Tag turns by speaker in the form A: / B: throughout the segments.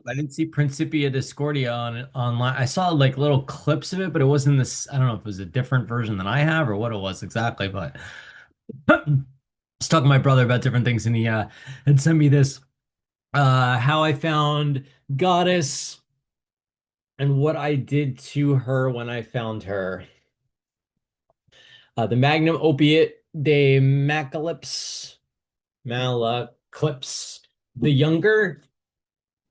A: I didn't see Principia Discordia online. I saw like little clips of it, but it wasn't this. I don't know if it was a different version than I have or what it was exactly. But I was talking to my brother about different things, and he had sent me this how I found Goddess and what I did to her when I found her. The Magnum Opiate de Malaclypse the Younger.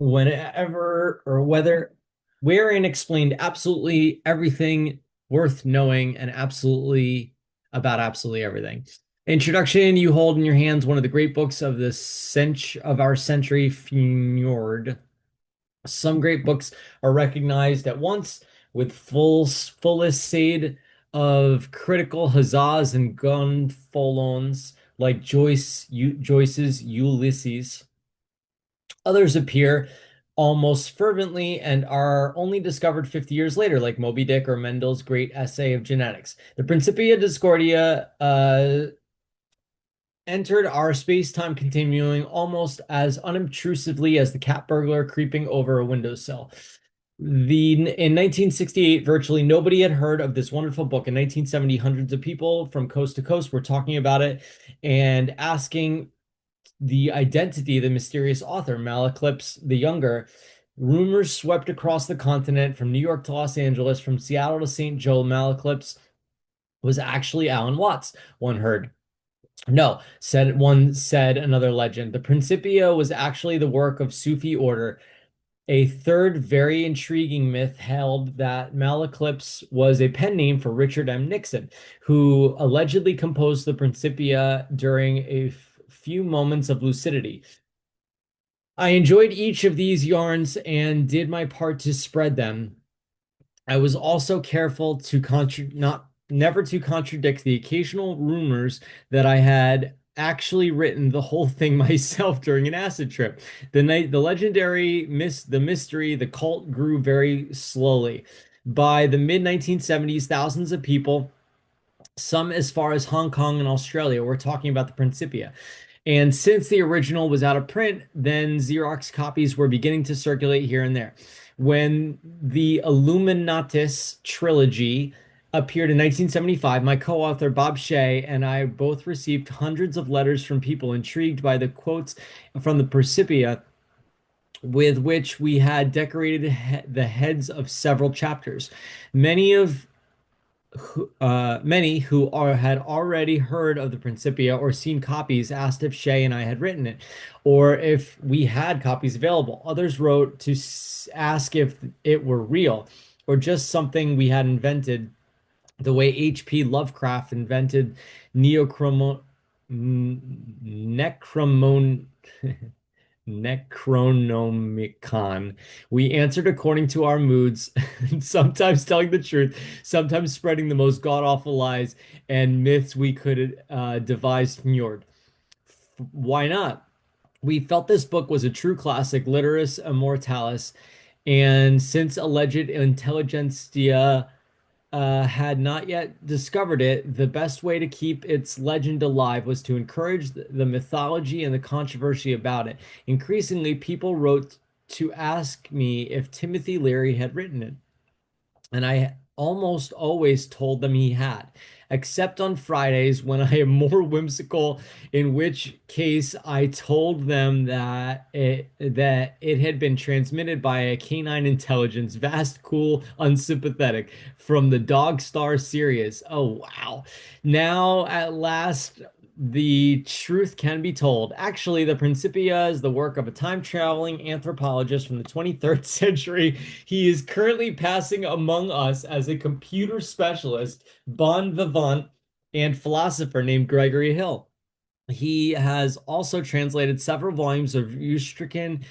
A: Whenever or whether wherein explained absolutely everything worth knowing and absolutely about absolutely everything. Introduction, you hold in your hands one of the great books of the of our century, fnord. Some great books are recognized at once with fullest shade of critical huzzahs and gonfolons like Joyce's Ulysses. Others appear almost fervently and are only discovered 50 years later, like Moby Dick or Mendel's great essay of genetics. The Principia Discordia entered our space-time continuum almost as unobtrusively as the cat burglar creeping over a windowsill. In 1968, virtually nobody had heard of this wonderful book. In 1970, hundreds of people from coast to coast were talking about it and asking the identity of the mysterious author, Malaclypse the Younger. Rumors swept across the continent from New York to Los Angeles, from Seattle to St. Joe. Malaclypse was actually Alan Watts, one heard. No, said another legend. The Principia was actually the work of Sufi order. A third very intriguing myth held that Malaclypse was a pen name for Richard M. Nixon, who allegedly composed the Principia during a few moments of lucidity. I enjoyed each of these yarns and did my part to spread them. I was also careful to not never to contradict the occasional rumors that I had actually written the whole thing myself during an acid trip. The legendary the mystery, the cult grew very slowly. By the mid 1970s, thousands of people, some as far as Hong Kong and Australia, were talking about the Principia. And since the original was out of print, then Xerox copies were beginning to circulate here and there. When the Illuminatus trilogy appeared in 1975, my co-author Bob Shea and I both received hundreds of letters from people intrigued by the quotes from the Principia, with which we had decorated the heads of several chapters. Many of many who had already heard of the Principia or seen copies asked if Shay and I had written it, or if we had copies available. Others wrote to ask if it were real, or just something we had invented, the way H.P. Lovecraft invented neochromo necromon Necronomicon. We answered according to our moods, sometimes telling the truth, sometimes spreading the most god-awful lies and myths we could devise from Njord. Why not? We felt this book was a true classic, literatus immortalis, and since alleged intelligentsia had not yet discovered it, the best way to keep its legend alive was to encourage the mythology and the controversy about it. Increasingly, people wrote to ask me if Timothy Leary had written it, and I almost always told them he had, except on Fridays when I am more whimsical, in which case I told them that it had been transmitted by a canine intelligence, vast, cool, unsympathetic, from the Dog Star Sirius. Oh wow. Now at last the truth can be told. Actually, the Principia is the work of a time-traveling anthropologist from the 23rd century. He is currently passing among us as a computer specialist, bon vivant, and philosopher named Gregory Hill. He has also translated several volumes of Eustrican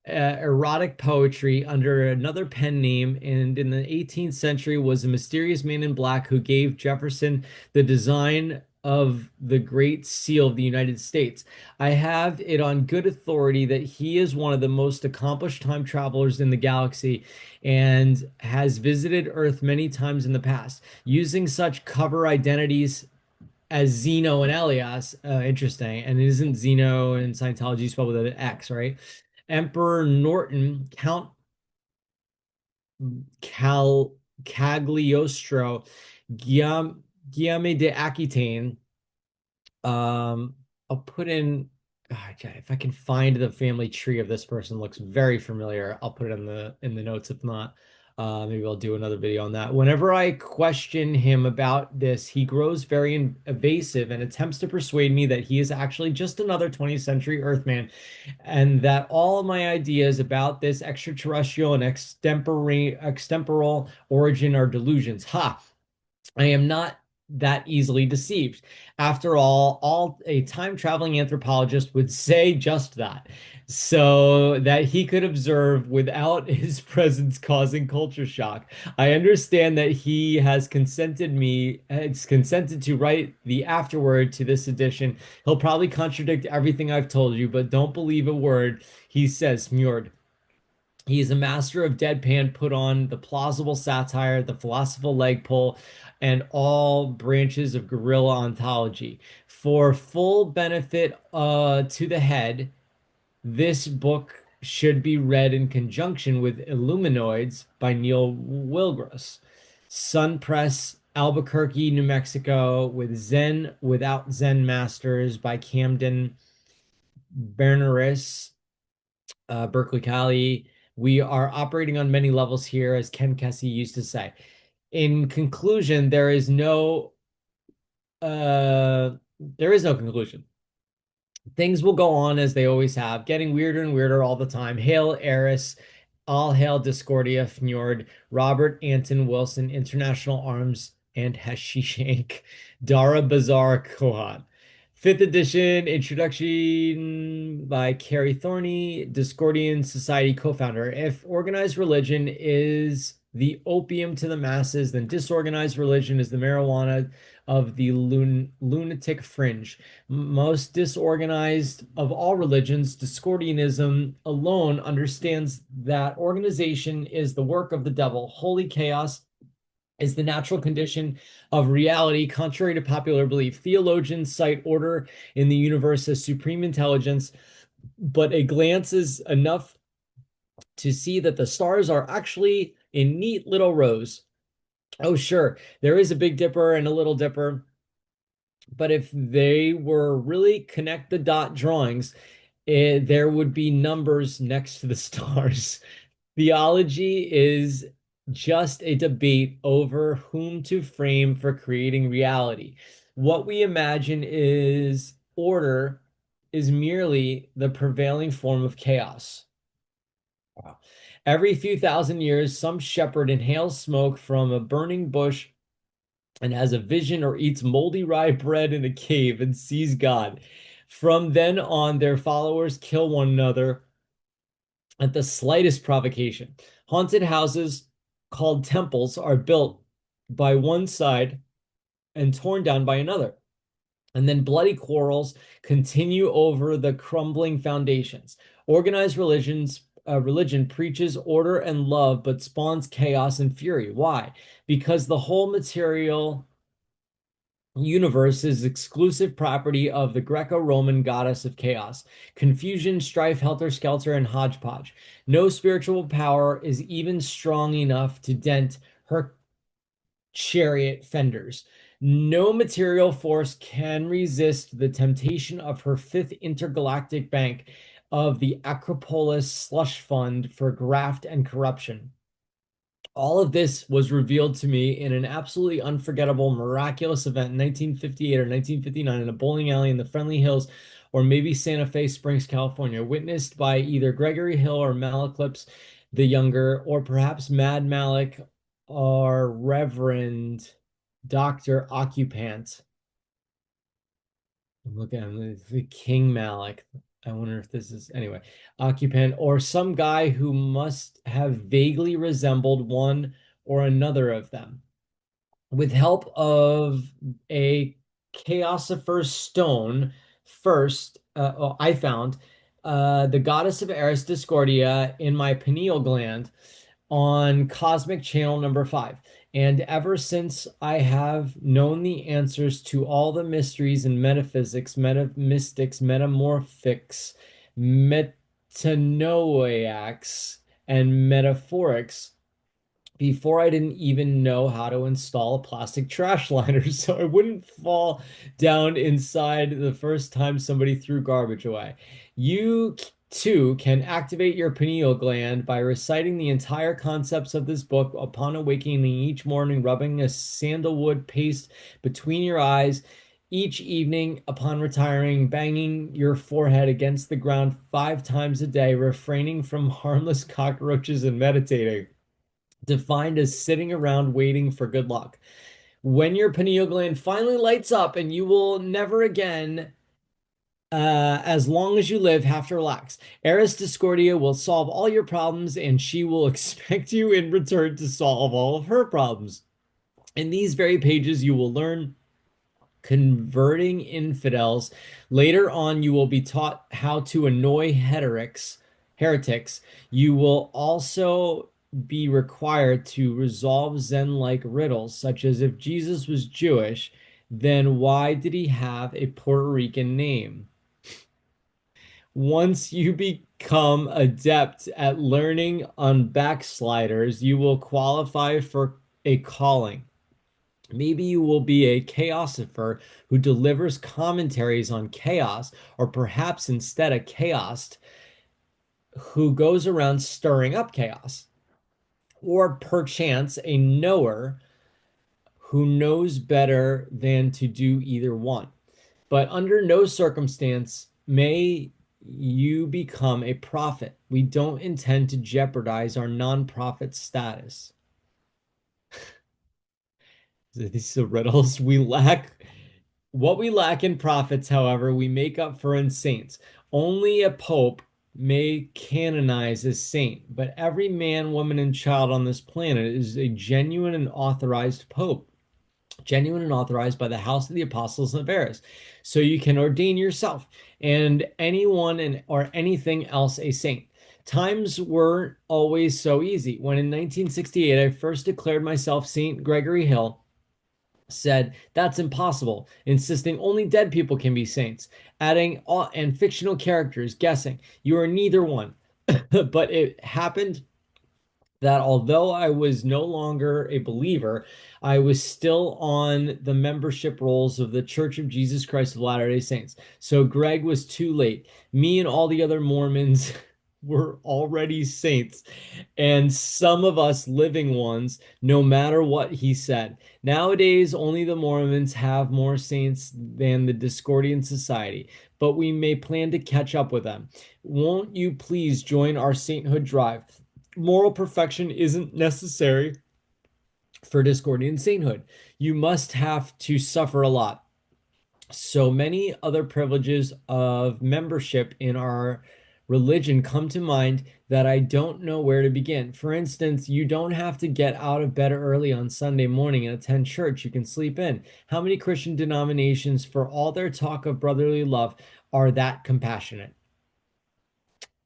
A: erotic poetry under another pen name, and in the 18th century was a mysterious man in black who gave Jefferson the design of the Great Seal of the United States. I have it on good authority that he is one of the most accomplished time travelers in the galaxy and has visited Earth many times in the past, using such cover identities as Zeno and Elias. Interesting. And isn't Zeno in Scientology spelled with an X, right? Emperor Norton, Count Cal Cagliostro, Guillaume de Aquitaine. Um, I'll put in, God, if I can find the family tree of this person, looks very familiar. I'll put it in the notes. If not, maybe I'll do another video on that. Whenever I question him about this, he grows very evasive and attempts to persuade me that he is actually just another 20th century Earthman, and that all of my ideas about this extraterrestrial and extemporal origin are delusions. Ha! I am not that easily deceived. After all a time traveling anthropologist would say just that, so that he could observe without his presence causing culture shock. I understand that he has consented to write the afterword to this edition. He'll probably contradict everything I've told you, but don't believe a word he says, fnord. He is a master of deadpan, put on, the plausible satire, the philosophical leg pull, and all branches of guerrilla ontology. For full benefit to the head, this book should be read in conjunction with Illuminoids by Neil Wilgross. Sun Press, Albuquerque, New Mexico, with Zen Without Zen Masters by Camden Berneris, Berkeley, Cali. We are operating on many levels here, as Ken Kesey used to say. In conclusion, there is no conclusion. Things will go on as they always have, getting weirder and weirder all the time. Hail Eris, all hail Discordia, fnord, Robert Anton Wilson, International Arms and Hashish Inc., Dara Bazar Kohat. Fifth edition introduction by Carrie Thorney, Discordian Society co-founder. If organized religion is the opium to the masses, then disorganized religion is the marijuana of the lunatic fringe. Most disorganized of all religions, Discordianism alone understands that organization is the work of the devil. Holy chaos is the natural condition of reality, contrary to popular belief. Theologians cite order in the universe as supreme intelligence, but a glance is enough to see that the stars are actually in neat little rows. Oh, sure, there is a Big Dipper and a Little Dipper, but if they were really connect the dot drawings, there would be numbers next to the stars. Theology is just a debate over whom to frame for creating reality. What we imagine is order is merely the prevailing form of chaos. Wow. Every few thousand years, some shepherd inhales smoke from a burning bush and has a vision or eats moldy rye bread in a cave and sees God. From then on, their followers kill one another at the slightest provocation. Haunted houses called temples are built by one side and torn down by another. And then bloody quarrels continue over the crumbling foundations. Organized religion preaches order and love, but spawns chaos and fury. Why? Because the whole material universe is exclusive property of the Greco-Roman goddess of chaos. Confusion, strife, helter-skelter, and hodgepodge. No spiritual power is even strong enough to dent her chariot fenders. No material force can resist the temptation of her fifth intergalactic bank of the Acropolis slush fund for graft and corruption. All of this was revealed to me in an absolutely unforgettable, miraculous event in 1958 or 1959 in a bowling alley in the Friendly Hills, or maybe Santa Fe Springs, California, witnessed by either Gregory Hill or Malaclypse the Younger, or perhaps Mad Malik or Reverend Dr. Occupant. I'm looking at the King Malik. I wonder if this is anyway, occupant or some guy who must have vaguely resembled one or another of them. With help of a chaosopher's stone, I found the goddess of Eris Discordia in my pineal gland on cosmic channel number 5. And ever since I have known the answers to all the mysteries in metaphysics, metamorphics, metanoiacs and metaphorics before I didn't even know how to install a plastic trash liner, so I wouldn't fall down inside the first time somebody threw garbage away. You too can activate your pineal gland by reciting the entire concepts of this book upon awakening each morning, rubbing a sandalwood paste between your eyes. Each evening, upon retiring, banging your forehead against the ground 5 times a day, refraining from harmless cockroaches and meditating, defined as sitting around waiting for good luck. When your pineal gland finally lights up and you will never again, as long as you live, have to relax. Eris Discordia will solve all your problems and she will expect you in return to solve all of her problems. In these very pages, you will learn converting infidels. Later on, you will be taught how to annoy heretics. You will also be required to resolve Zen-like riddles, such as if Jesus was Jewish, then why did he have a Puerto Rican name? Once you become adept at learning on backsliders, you will qualify for a calling. Maybe you will be a chaosopher who delivers commentaries on chaos, or perhaps instead a chaost who goes around stirring up chaos, or perchance a knower who knows better than to do either one. But under no circumstance may you become a prophet. We don't intend to jeopardize our non-profit status. These are riddles. What we lack in prophets, however, we make up for in saints. Only a pope may canonize a saint, but every man, woman, and child on this planet is a genuine and authorized pope, genuine and authorized by the house of the apostles of Eris. So you can ordain yourself and anyone or anything else a saint. Times weren't always so easy. When in 1968 I first declared myself Saint Gregory Hill, said that's impossible, insisting only dead people can be saints, adding and fictional characters, guessing you are neither one. But it happened that although I was no longer a believer, I was still on the membership rolls of the Church of Jesus Christ of Latter-day Saints. So Greg was too late. Me and all the other Mormons were already saints, and some of us living ones, no matter what he said. Nowadays, only the Mormons have more saints than the Discordian Society, but we may plan to catch up with them. Won't you please join our sainthood drive? Moral perfection isn't necessary for Discordian sainthood. You must have to suffer a lot. So many other privileges of membership in our religion come to mind that I don't know where to begin. For instance, you don't have to get out of bed early on Sunday morning and attend church. You can sleep in. How many Christian denominations, for all their talk of brotherly love, are that compassionate?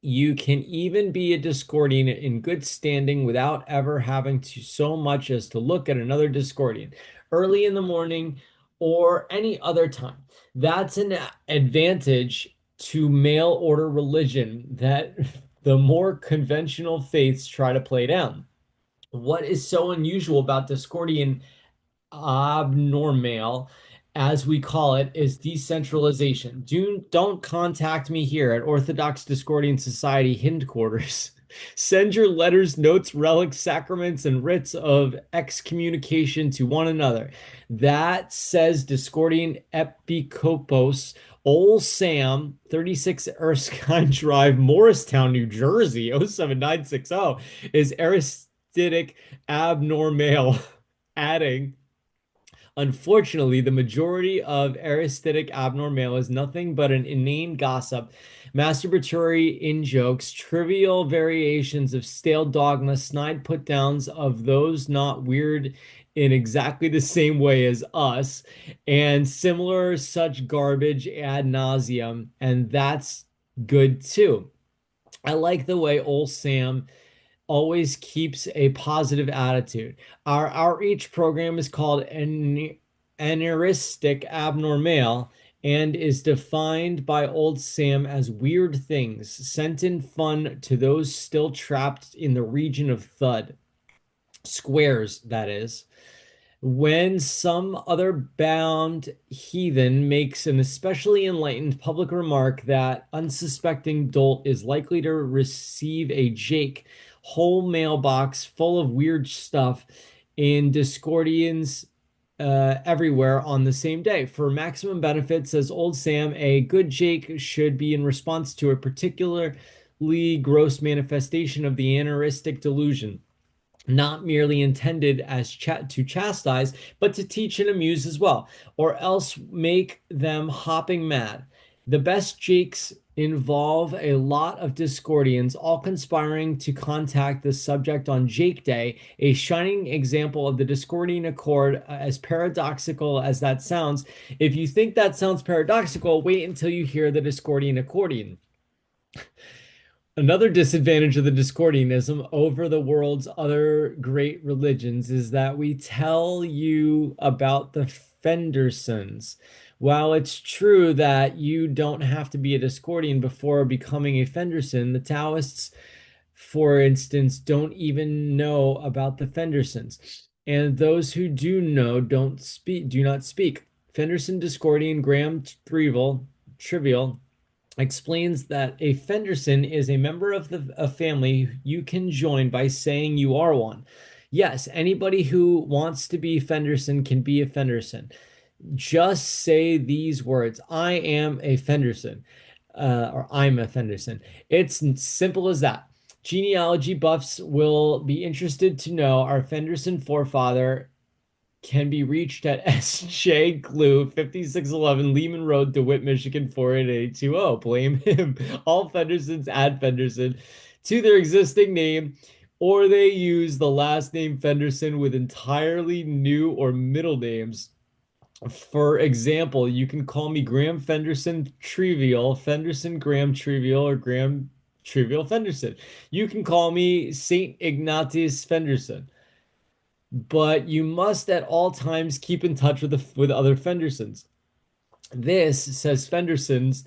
A: You can even be a Discordian in good standing without ever having to so much as to look at another Discordian early in the morning or any other time. That's an advantage to mail order religion that the more conventional faiths try to play down. What is so unusual about Discordian abnormal, as we call it, is decentralization. Don't contact me here at Orthodox Discordian Society Hindquarters. Send your letters, notes, relics, sacraments, and writs of excommunication to one another. That says Discordian Episcopos, Old Sam, 36 Erskine Drive, Morristown, New Jersey, 07960, is Aristitic abnormal. Adding, unfortunately, the majority of aesthetic abnormal is nothing but an inane gossip, masturbatory in-jokes, trivial variations of stale dogma, snide put-downs of those not weird in exactly the same way as us, and similar such garbage ad nauseum, and that's good too. I like the way old Sam always keeps a positive attitude. Our outreach program is called Aneristic Abnormal, and is defined by old Sam as weird things sent in fun to those still trapped in the region of Thud. Squares, that is. When some other bound heathen makes an especially enlightened public remark that unsuspecting dolt is likely to receive a Jake whole mailbox full of weird stuff in Discordians everywhere on the same day. For maximum benefit, says Old Sam, a good Jake should be in response to a particularly gross manifestation of the aneuristic delusion, not merely intended as to chastise, but to teach and amuse as well, or else make them hopping mad. The best jakes involve a lot of Discordians, all conspiring to contact the subject on Jake Day, a shining example of the Discordian accord, as paradoxical as that sounds. If you think that sounds paradoxical, wait until you hear the Discordian accordion. Another disadvantage of the Discordianism over the world's other great religions is that we tell you about the Fendersons. While it's true that you don't have to be a Discordian before becoming a Fenderson, the Taoists, for instance, don't even know about the Fendersons. And those who do know do not speak. Fenderson Discordian Graham Trivial explains that a Fenderson is a member of a family you can join by saying you are one. Yes, anybody who wants to be Fenderson can be a Fenderson. Just say these words: I am a Fenderson, or I'm a Fenderson. It's simple as that. Genealogy buffs will be interested to know our Fenderson forefather can be reached at SJ Glue, 5611 Lehman Road, DeWitt, Michigan 48820. Blame him. All Fendersons add Fenderson to their existing name, or they use the last name Fenderson with entirely new or middle names. For example, you can call me Graham Fenderson Trivial, Fenderson Graham Trivial, or Graham Trivial Fenderson. You can call me Saint Ignatius Fenderson, but you must at all times keep in touch with other Fendersons. This, says Fendersons,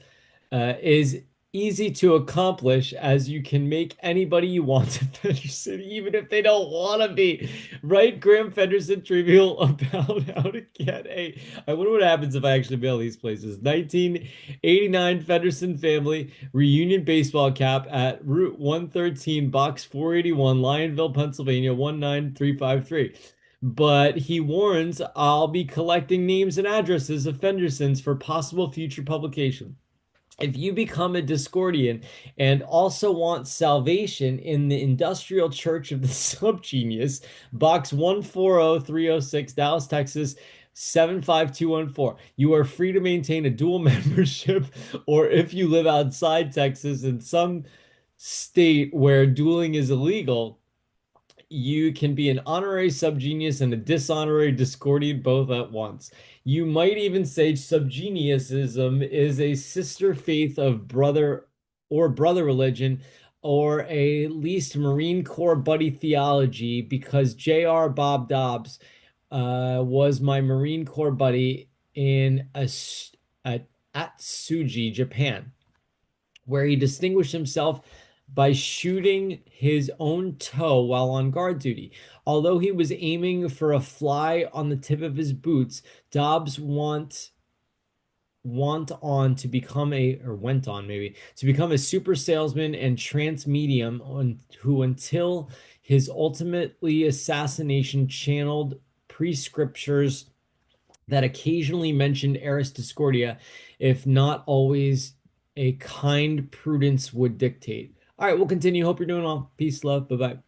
A: is easy to accomplish as you can make anybody you want to Fenderson, even if they don't want to be. Write Graham Fenderson trivial about how to get a. I wonder what happens if I actually mail these places. 1989 Fenderson family reunion baseball cap at Route 113, Box 481, Lionville, Pennsylvania 19353. But he warns, I'll be collecting names and addresses of Fendersons for possible future publication. If you become a Discordian and also want salvation in the Industrial Church of the Subgenius, Box 140306, Dallas, Texas 75214, you are free to maintain a dual membership, or if you live outside Texas in some state where dueling is illegal, you can be an honorary subgenius and a dishonorary Discordian both at once. You might even say subgeniusism is a sister faith of brother religion, or a least Marine Corps buddy theology, because J.R. Bob Dobbs was my Marine Corps buddy in Atsugi, Japan, where he distinguished himself by shooting his own toe while on guard duty. Although he was aiming for a fly on the tip of his boots, Dobbs went on maybe to become a super salesman and trance medium, who until his ultimately assassination channeled prescriptures that occasionally mentioned Eris Discordia, if not always a kind prudence would dictate. All right, we'll continue. Hope you're doing well. Peace, love. Bye bye.